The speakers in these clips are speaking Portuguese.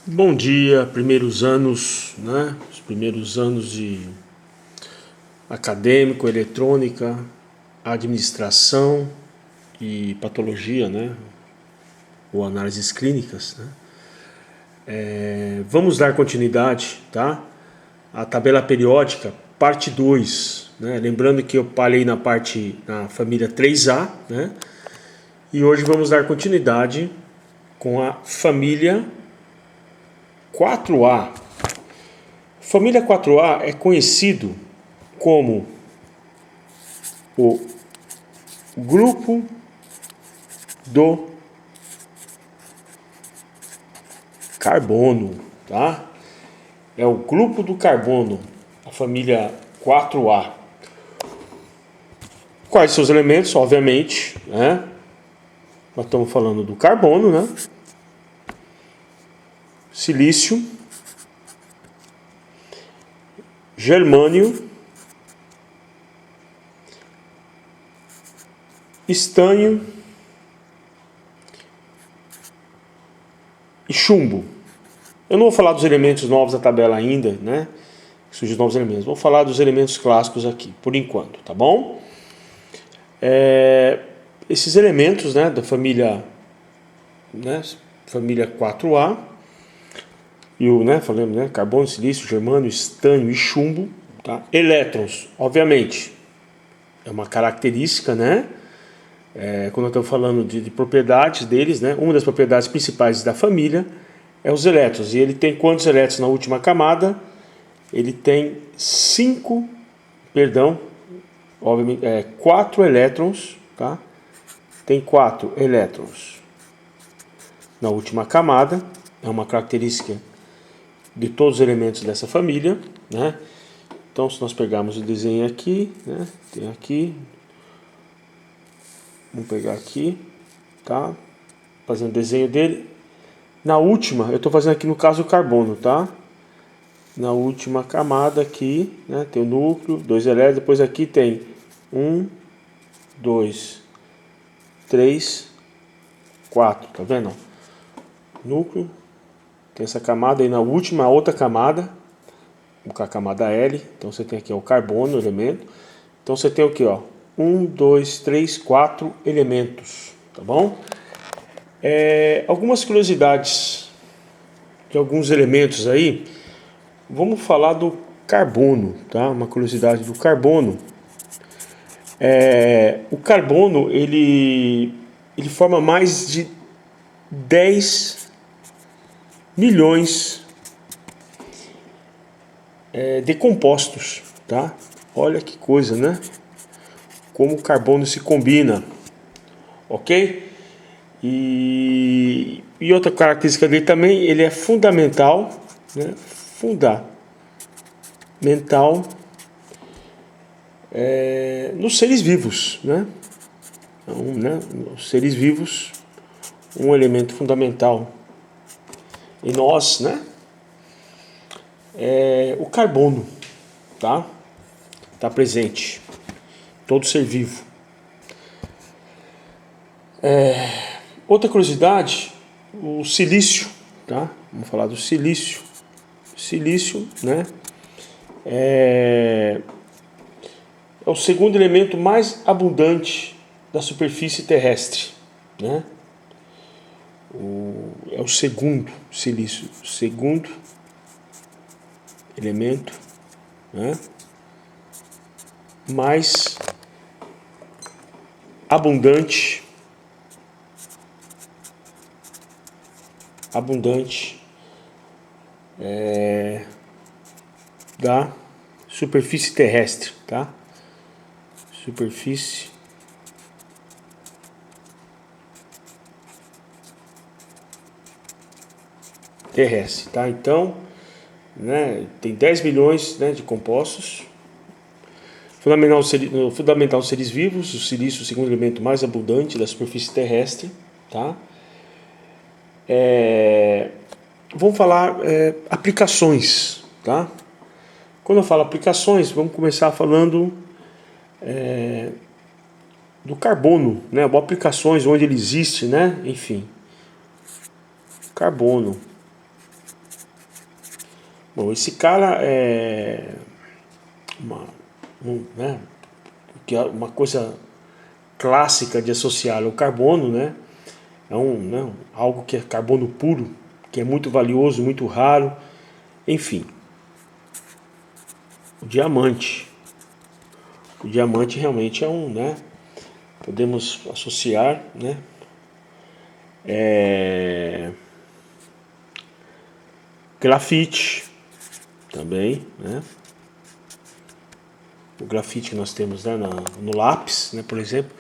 Bom dia, primeiros anos, né? Os primeiros anos de acadêmico, eletrônica, administração e patologia, né? Ou análises clínicas, né? Vamos dar continuidade, tá? A tabela periódica, parte 2, né? Lembrando que eu parei na família 3A, né? E hoje vamos dar continuidade com a família 4A. Família 4A é conhecido como o grupo do carbono, tá? É o grupo do carbono, a família 4A. Quais são os elementos? Obviamente, né? Nós estamos falando do carbono, né? Silício, germânio, estanho e chumbo. Eu não vou falar dos elementos novos da tabela ainda, né? Surgem novos elementos. Vou falar dos elementos clássicos aqui, por enquanto, tá bom? Esses elementos, né, da família, né, família 4A, e o, né, falamos, né, carbono, silício, germânio, estânio e chumbo, tá? Elétrons, obviamente, é uma característica, né? Quando eu estou falando de propriedades deles, né, uma das propriedades principais da família é os elétrons. E ele tem quantos elétrons na última camada? Ele tem 4 elétrons, tá? Tem 4 elétrons na última camada, é uma característica de todos os elementos dessa família, né? Então, se nós pegarmos o desenho aqui, né? Tem aqui, vamos pegar aqui, tá? Fazendo o desenho dele. Na última, eu estou fazendo aqui no caso o carbono, tá? Na última camada aqui, né? Tem o núcleo, 2 elétrons, depois aqui tem 1, 2, 3, 4, tá vendo? Núcleo, tem essa camada, e na última, outra camada, a camada L, então você tem aqui ó, o carbono, o elemento. Então você tem o que, ó? 1, 2, 3, 4 elementos, tá bom? Algumas curiosidades de alguns elementos aí. Vamos falar do carbono, tá? Uma curiosidade do carbono. O carbono, ele forma mais de 10 milhões de compostos, tá? Olha que coisa, né? Como o carbono se combina, ok? E outra característica dele também, ele é fundamental, né? Fundamental nos seres vivos, né? Então, né? Os seres vivos, um elemento fundamental em nós, né? É o carbono, tá? Tá presente, todo ser vivo. Outra curiosidade, o silício, tá? Vamos falar do silício. Silício, né? É o segundo elemento mais abundante da superfície terrestre, né? É o segundo silício, segundo elemento, né? Mais abundante da superfície terrestre, tá? Superfície terrestre, tá? Então, né, tem 10 milhões, né, de compostos. Fundamental os seres vivos, o silício é o segundo elemento mais abundante da superfície terrestre, tá? Vamos falar aplicações, tá? Quando eu falo aplicações, vamos começar falando do carbono, né? Ou aplicações onde ele existe, né? Enfim, carbono. Bom, esse cara é né, que é uma coisa clássica de associar ao carbono, né? Né, algo que é carbono puro, que é muito valioso, muito raro. Enfim, o diamante. O diamante realmente é né? Podemos associar, né? Grafite também, né? O grafite que nós temos, né, no lápis, né, por exemplo,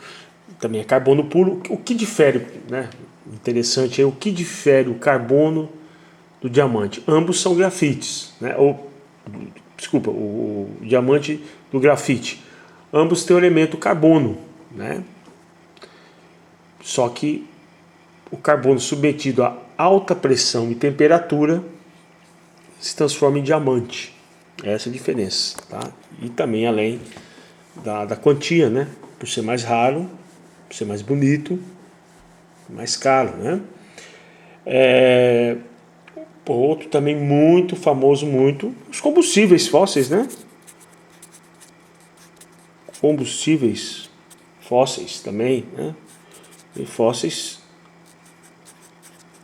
também é carbono puro. O que difere, né? Interessante é o que difere o carbono do diamante. Ambos são grafites, né? Desculpa, o diamante do grafite. Ambos têm o elemento carbono, né? Só que o carbono submetido a alta pressão e temperatura se transforma em diamante. Essa é a diferença, tá? E também além da quantia, né? Por ser mais raro, por ser mais bonito, mais caro, né? Outro também muito famoso, os combustíveis fósseis, né? Combustíveis fósseis também, né? E fósseis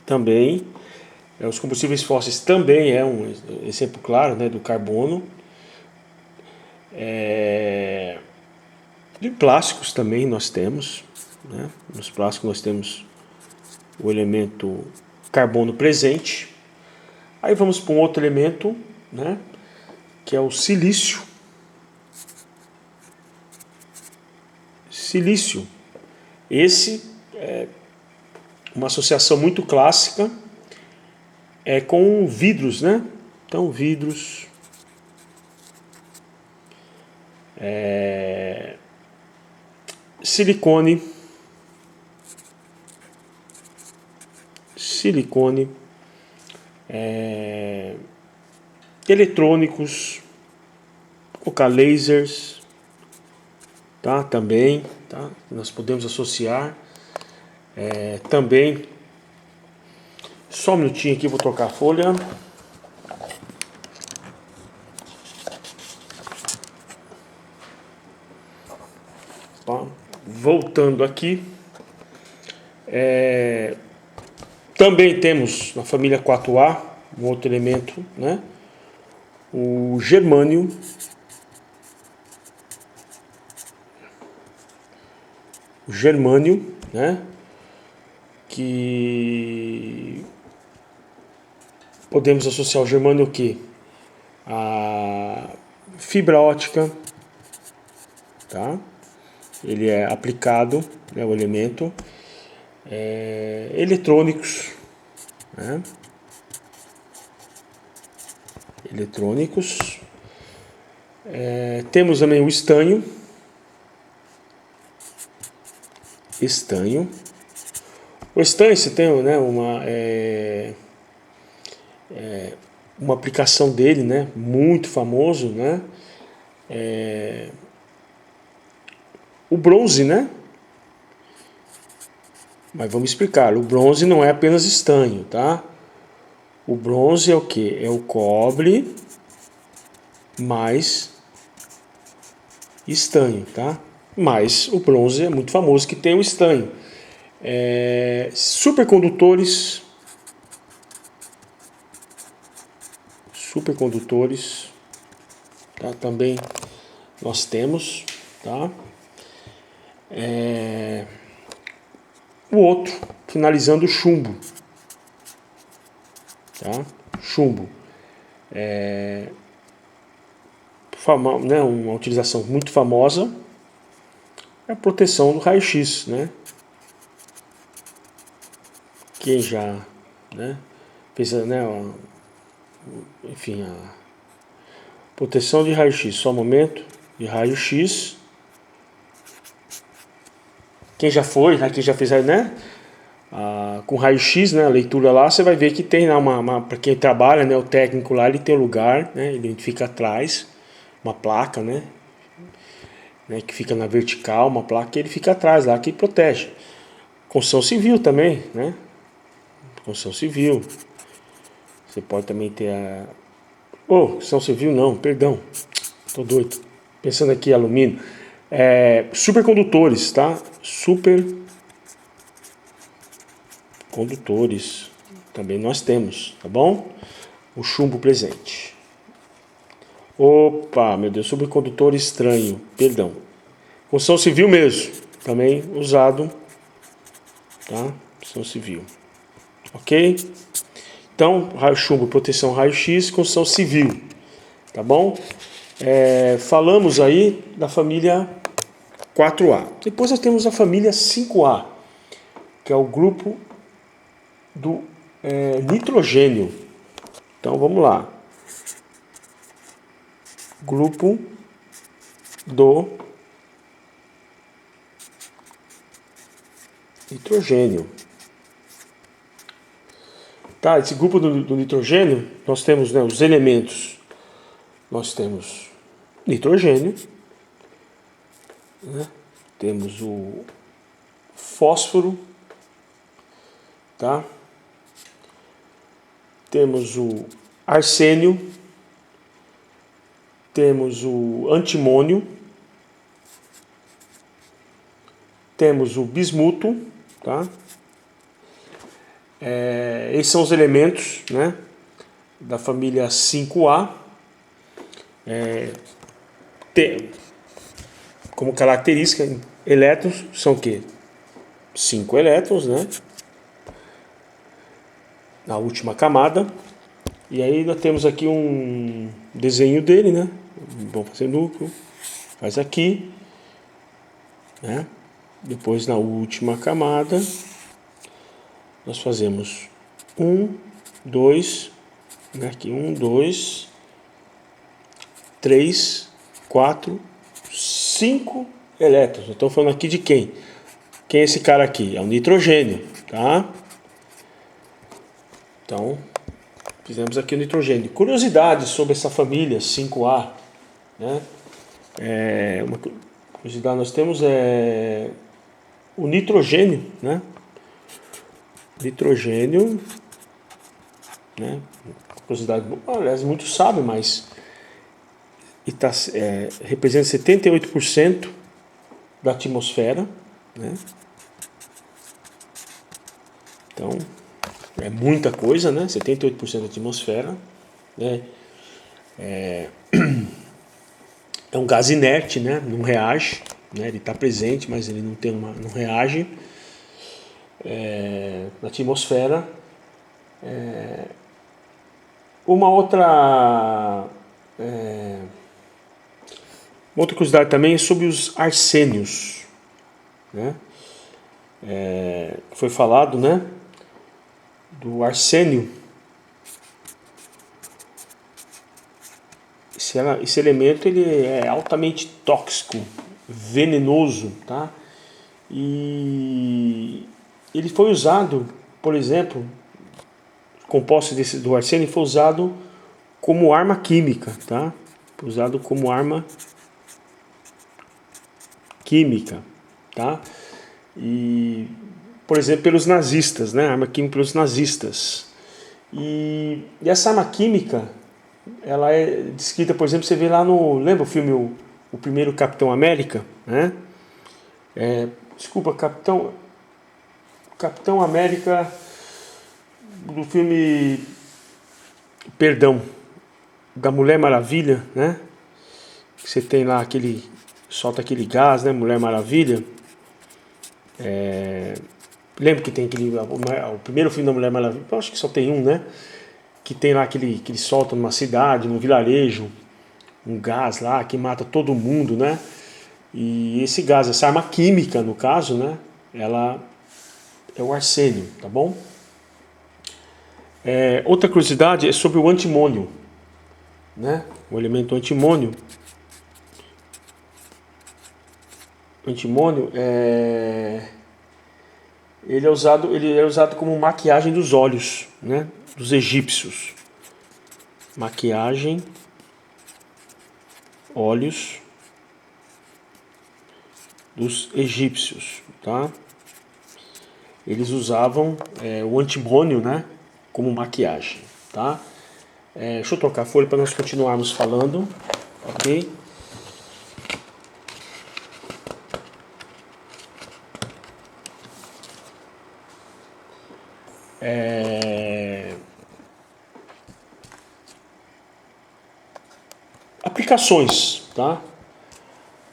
também, os combustíveis fósseis também é um exemplo claro, né, do carbono. De plásticos também nós temos, né? Nos plásticos nós temos o elemento carbono presente. Aí vamos para um outro elemento, né, que é o silício. Silício. Esse é uma associação muito clássica com vidros, né? Então, vidros, silicone, eletrônicos, colocar lasers, tá? Também, tá? Nós podemos associar também. Só um minutinho aqui, vou trocar a folha. Tá? Voltando aqui, também temos na família 4A um outro elemento, né? O germânio. O germânio, né? Que podemos associar o germânio o quê? A fibra ótica, tá? Ele é aplicado, né, o elemento, eletrônicos, né? Eletrônicos. Temos também o estanho. O estanho, você tem, né, uma aplicação dele, né, muito famoso, né? O bronze, né? Mas vamos explicar. O bronze não é apenas estanho, tá? O bronze é o que? É o cobre mais estanho, tá? Mas o bronze é muito famoso que tem o estanho. Supercondutores, tá? Também nós temos, tá? O outro, finalizando, o chumbo, tá? Chumbo né, uma utilização muito famosa é a proteção do raio-x, né? Quem já, né, fez, né, enfim, a proteção de raio-x, só um momento, de raio-x. Quem já foi, né, quem já fez, né, com raio-x, né, a leitura lá, você vai ver que tem lá para quem trabalha, né, o técnico lá, ele tem um lugar, né, ele fica atrás, uma placa, né, que fica na vertical, uma placa que ele fica atrás lá, que protege. Construção civil também, né, construção civil. Você pode também ter Construção civil não, perdão. Tô doido. Pensando aqui, alumínio. Supercondutores, tá? Supercondutores. Também nós temos, tá bom? O chumbo presente. Opa, meu Deus, supercondutor estranho. Perdão. Construção civil mesmo. Também usado, tá? Construção civil. Ok? Então, raio chumbo, proteção raio-x, construção civil. Tá bom? Falamos aí da família 4A. Depois nós temos a família 5A, que é o grupo do nitrogênio. Então vamos lá. Grupo do nitrogênio. Tá, esse grupo do nitrogênio, nós temos, né, os elementos. Nós temos nitrogênio, né? Temos o fósforo, tá? Temos o arsênio, temos o antimônio, temos o bismuto, tá? Esses são os elementos, né, da família 5A. Como característica, elétrons são o quê? 5 elétrons, né? Na última camada. E aí nós temos aqui um desenho dele, né? Vamos fazer núcleo. Faz aqui, né? Depois na última camada nós fazemos 1, 2, né? Aqui 1, 2, 3, 4, 5 elétrons. Estou falando aqui de quem? Quem é esse cara aqui? É o nitrogênio, tá? Então, fizemos aqui o nitrogênio. Curiosidades sobre essa família 5A, né? Uma curiosidade nós temos o nitrogênio, né? Nitrogênio, né? Curiosidade, aliás, muito sabe, mas representa 78% da atmosfera, né? Então, é muita coisa, né? 78% da atmosfera, né? É um gás inerte, né? Não reage, né? Ele está presente, mas ele não reage na atmosfera. Uma outra curiosidade também é sobre os arsênios, né? Foi falado, né, do arsênio. Esse elemento ele é altamente tóxico, venenoso, tá? E ele foi usado, por exemplo, composto do arsênio foi usado como arma química, tá? Usado como arma química, tá? E, por exemplo, pelos nazistas, né? Arma química pelos nazistas. E essa arma química, ela é descrita, por exemplo, você vê lá lembra o filme o primeiro Capitão América, né? Capitão América do filme, perdão, da Mulher Maravilha, né? Você tem lá solta aquele gás, né? Mulher Maravilha. Lembra que tem o primeiro filme da Mulher Maravilha, eu acho que só tem um, né? Que tem lá que ele solta numa cidade, num vilarejo, um gás lá que mata todo mundo, né? E esse gás, essa arma química, no caso, né? Ela é o arsênio, tá bom? Outra curiosidade é sobre o antimônio, né? O elemento antimônio. O antimônio ele é usado como maquiagem dos olhos, né? Dos egípcios. Maquiagem, olhos dos egípcios, tá? Eles usavam o antimônio, né, como maquiagem, tá? Deixa eu trocar a folha para nós continuarmos falando, ok? Aplicações, tá?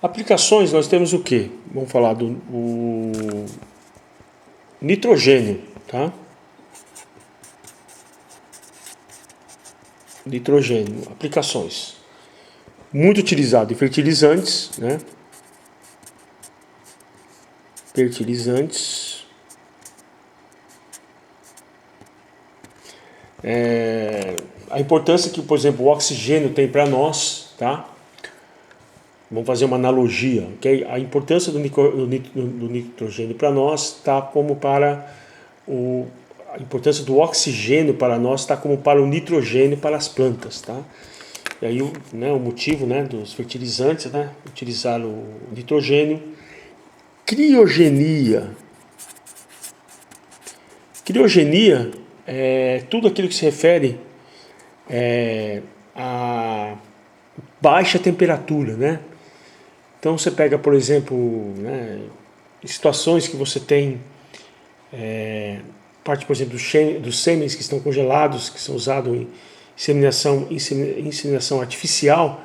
Aplicações, nós temos o que? Vamos falar do nitrogênio, tá? Nitrogênio, aplicações. Muito utilizado em fertilizantes, né? Fertilizantes. A importância que, por exemplo, o oxigênio tem para nós, tá? Vamos fazer uma analogia, ok? A importância do nitrogênio para nós está como para a importância do oxigênio para nós está como para o nitrogênio para as plantas, tá? E aí o motivo, né, dos fertilizantes, né, utilizar o nitrogênio. Criogenia. Criogenia é tudo aquilo que se refere a baixa temperatura, né? Então você pega, por exemplo, né, situações que você tem parte, por exemplo, dos sêmens que estão congelados, que são usados em inseminação artificial.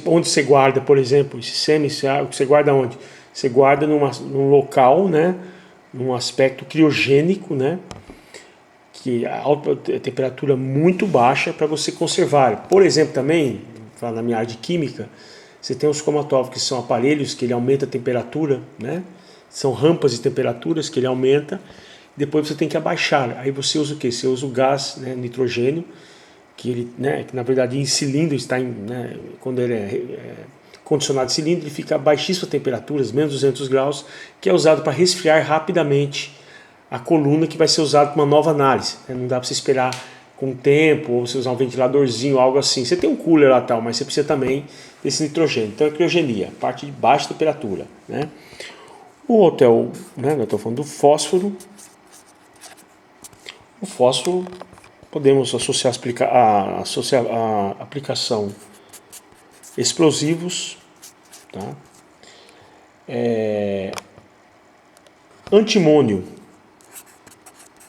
Onde você guarda, por exemplo, esse sêmen, você guarda onde? Você guarda num local, né, num aspecto criogênico, né, que a alta temperatura muito baixa para você conservar. Por exemplo, também, na minha área de química, você tem os cromatógrafos, que são aparelhos que ele aumenta a temperatura, né? São rampas de temperaturas que ele aumenta. Depois você tem que abaixar. Aí você usa o que? Você usa o gás, né, nitrogênio, que ele, né, que na verdade em cilindro está né, quando ele é condicionado em cilindro, ele fica a baixíssimas temperaturas, menos 200 graus, que é usado para resfriar rapidamente a coluna, que vai ser usado para uma nova análise. Não dá para você esperar com o tempo, ou você usar um ventiladorzinho, algo assim. Você tem um cooler lá tal, mas você precisa também desse nitrogênio. Então é criogenia, parte de baixa temperatura, né? O outro é o, né, eu estou falando do fósforo. O fósforo podemos associar a aplicação explosivos, tá? Antimônio,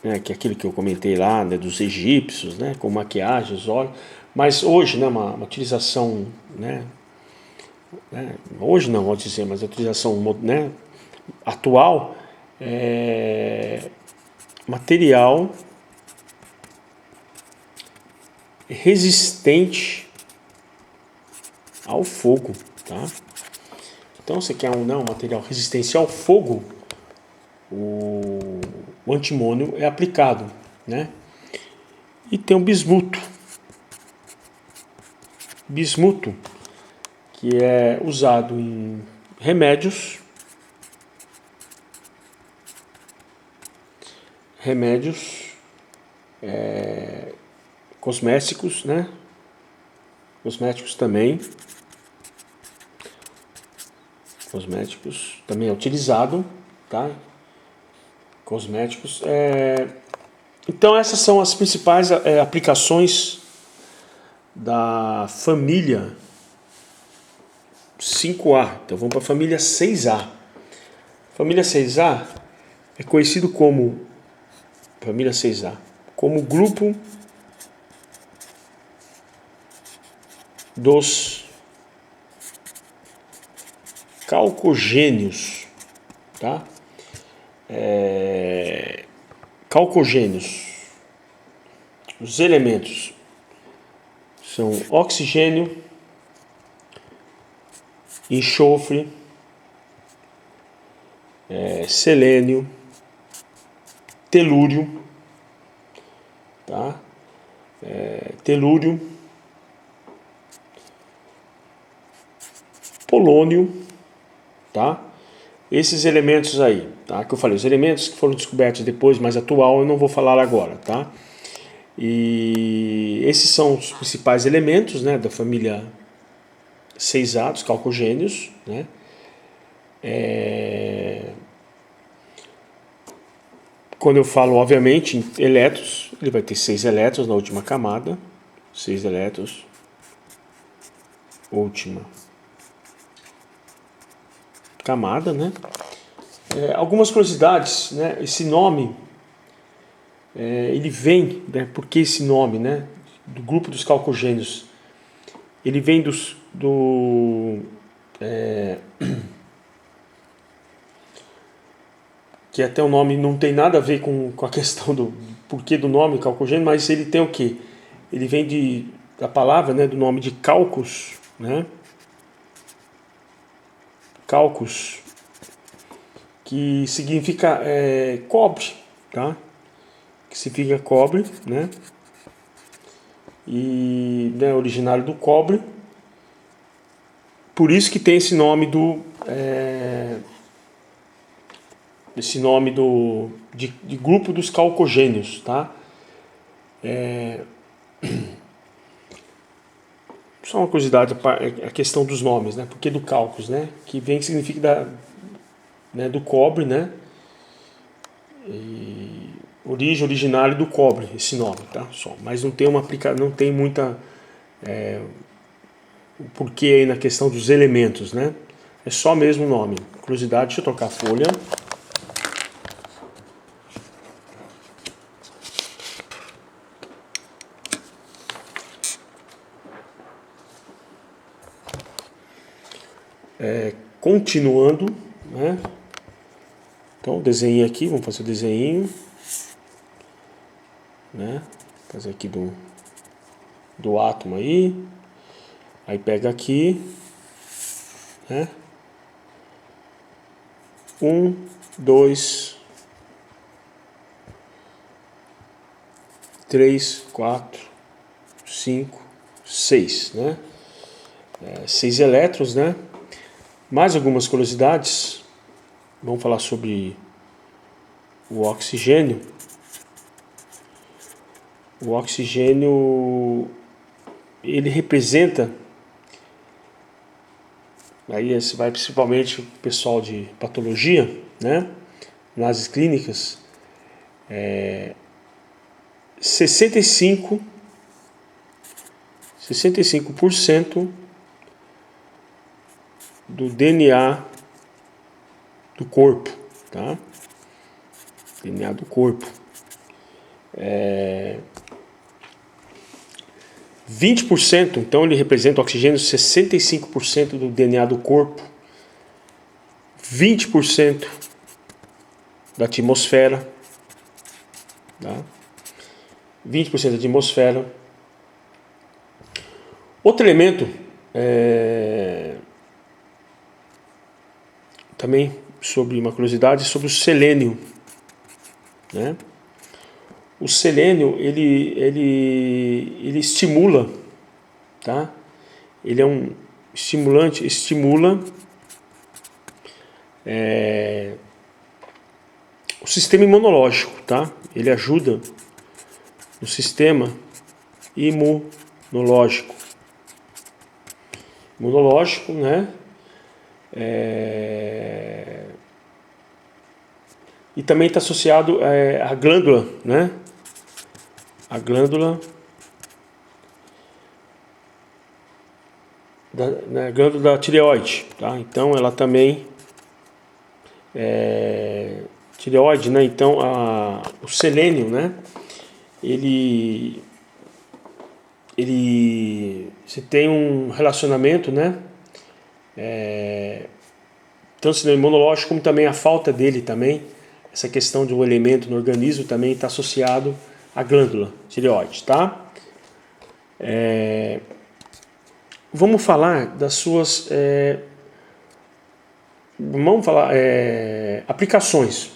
né, que é aquele que eu comentei lá, né, dos egípcios, né, com maquiagens, óleo. Mas hoje, né, uma utilização, né, hoje não, vou dizer, mas a utilização, né, atual, material resistente ao fogo, tá? Então você quer um material resistente ao fogo, o antimônio é aplicado, né? E tem o bismuto. Bismuto, que é usado em remédios, cosméticos, né? Cosméticos também é utilizado, tá? Cosméticos. Então essas são as principais aplicações da família 5A. Então vamos para a família 6A. Família 6A é conhecido como família 6A, como grupo dos calcogênios, tá? Calcogênios. Os elementos são oxigênio, enxofre, selênio, telúrio, tá? Telúrio, polônio, tá? Esses elementos aí, tá? Que eu falei, os elementos que foram descobertos depois, mais atual, eu não vou falar agora, tá? E esses são os principais elementos, né, da família 6A, dos calcogênios, né? Quando eu falo, obviamente, em elétrons, ele vai ter 6 elétrons na última camada, 6 elétrons. Última camada, né? Algumas curiosidades, né? Esse nome, ele vem, né? Por que esse nome, né? Do grupo dos calcogênios. Ele vem que até o nome não tem nada a ver com a questão do porquê do nome calcogênio, mas ele tem o quê? Ele vem da palavra, né? Do nome de calcos, né? Calcos, que significa cobre, tá? Que significa cobre, né? E né, originário do cobre. Por isso que tem esse nome de grupo dos calcogênios, tá? Só uma curiosidade, a questão dos nomes, né? Porque do cálculos, né? Que vem que significa né, do cobre, né? E originário do cobre, esse nome, tá? Só, mas não tem não tem muita o porquê aí na questão dos elementos, né? É só mesmo o nome. Curiosidade, deixa eu trocar a folha. Continuando, né? Então, desenho aqui, vamos fazer o desenho, né? Fazer aqui do átomo aí. Aí pega aqui, né? 1, 2, 3, 4, 5, 6, né? 6 elétrons, né? Mais algumas curiosidades. Vamos falar sobre o oxigênio. O oxigênio, ele representa, aí esse vai principalmente o pessoal de patologia, né? Análises clínicas, 65% do DNA do corpo, tá? DNA do corpo. 20%, então ele representa o oxigênio, 65% do DNA do corpo, 20% da atmosfera, tá? 20% da atmosfera. Outro elemento, também sobre uma curiosidade, sobre o selênio, né? O selênio, ele estimula, tá? Ele é um estimulante, estimula o sistema imunológico, tá? Ele ajuda no sistema imunológico. Imunológico, né? E também está associado à glândula, né? A glândula da tireoide, tá? Então ela também tireoide, né? Então o selênio, né? Se tem um relacionamento, né? Tanto o sistema imunológico como também a falta dele também, essa questão de um elemento no organismo também está associado à glândula tireoide, tá? Vamos falar das suas aplicações.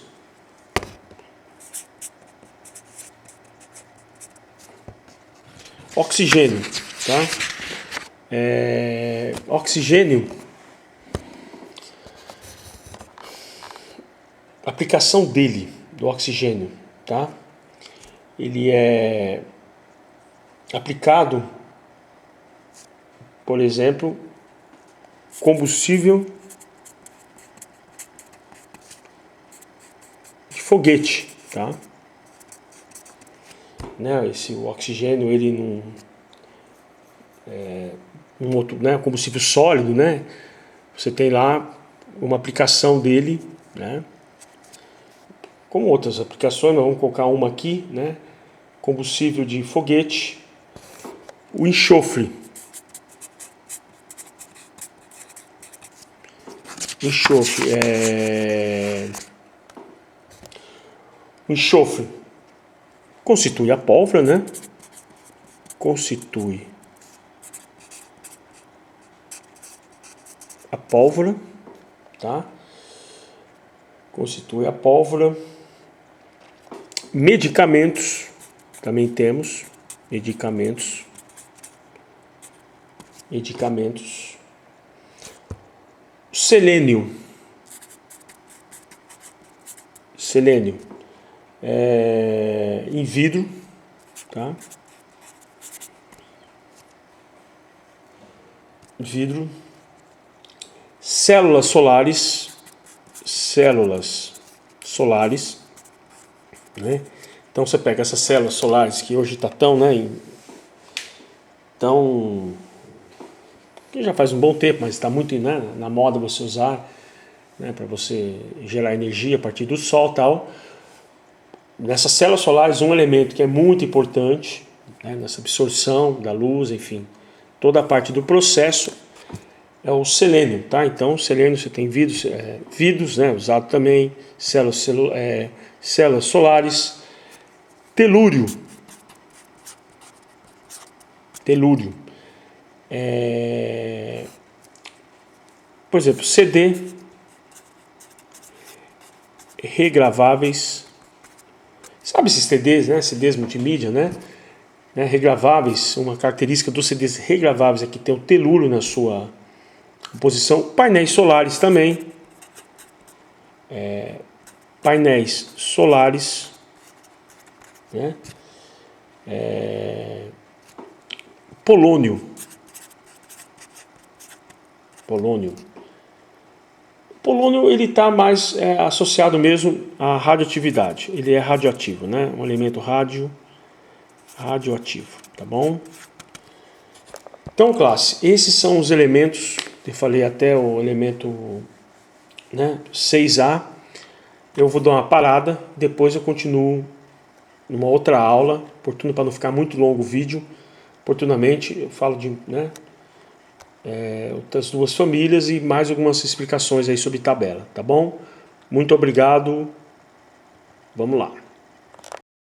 Oxigênio, tá? Oxigênio, aplicação dele, do oxigênio, tá? Ele é aplicado, por exemplo, combustível de foguete, tá? Né? O oxigênio, ele não um outro, né, combustível sólido, né? Você tem lá uma aplicação dele, né? Como outras aplicações, nós vamos colocar uma aqui, né? Combustível de foguete, o enxofre. O enxofre constitui a pólvora, né? Constitui a pólvora, tá? Constitui a pólvora. Medicamentos, também temos medicamentos. Selênio. Em vidro, tá? Vidro. Células solares, né? Então você pega essas células solares que hoje está tão, né, que já faz um bom tempo, mas está muito, né, na moda você usar, né, para você gerar energia a partir do sol e tal. Nessas células solares, um elemento que é muito importante, né, nessa absorção da luz, enfim, toda a parte do processo, é o selênio, tá? Então, selênio você tem vidros, né, usado também, células solares, telúrio. Por exemplo, CD, regraváveis. Sabe esses CDs, né? CDs multimídia, né? Regraváveis, uma característica dos CDs regraváveis é que tem o telúrio na sua composição. Painéis solares também. Painéis solares, né? Polônio. O polônio ele está mais associado mesmo à radioatividade. Ele é radioativo, né? Um elemento radioativo, tá bom? Então, classe, esses são os elementos. Eu falei até o elemento, né, 6A. Eu vou dar uma parada, depois eu continuo numa outra aula, oportuno para não ficar muito longo o vídeo. Oportunamente eu falo de, né, outras duas famílias e mais algumas explicações aí sobre tabela, tá bom? Muito obrigado, vamos lá.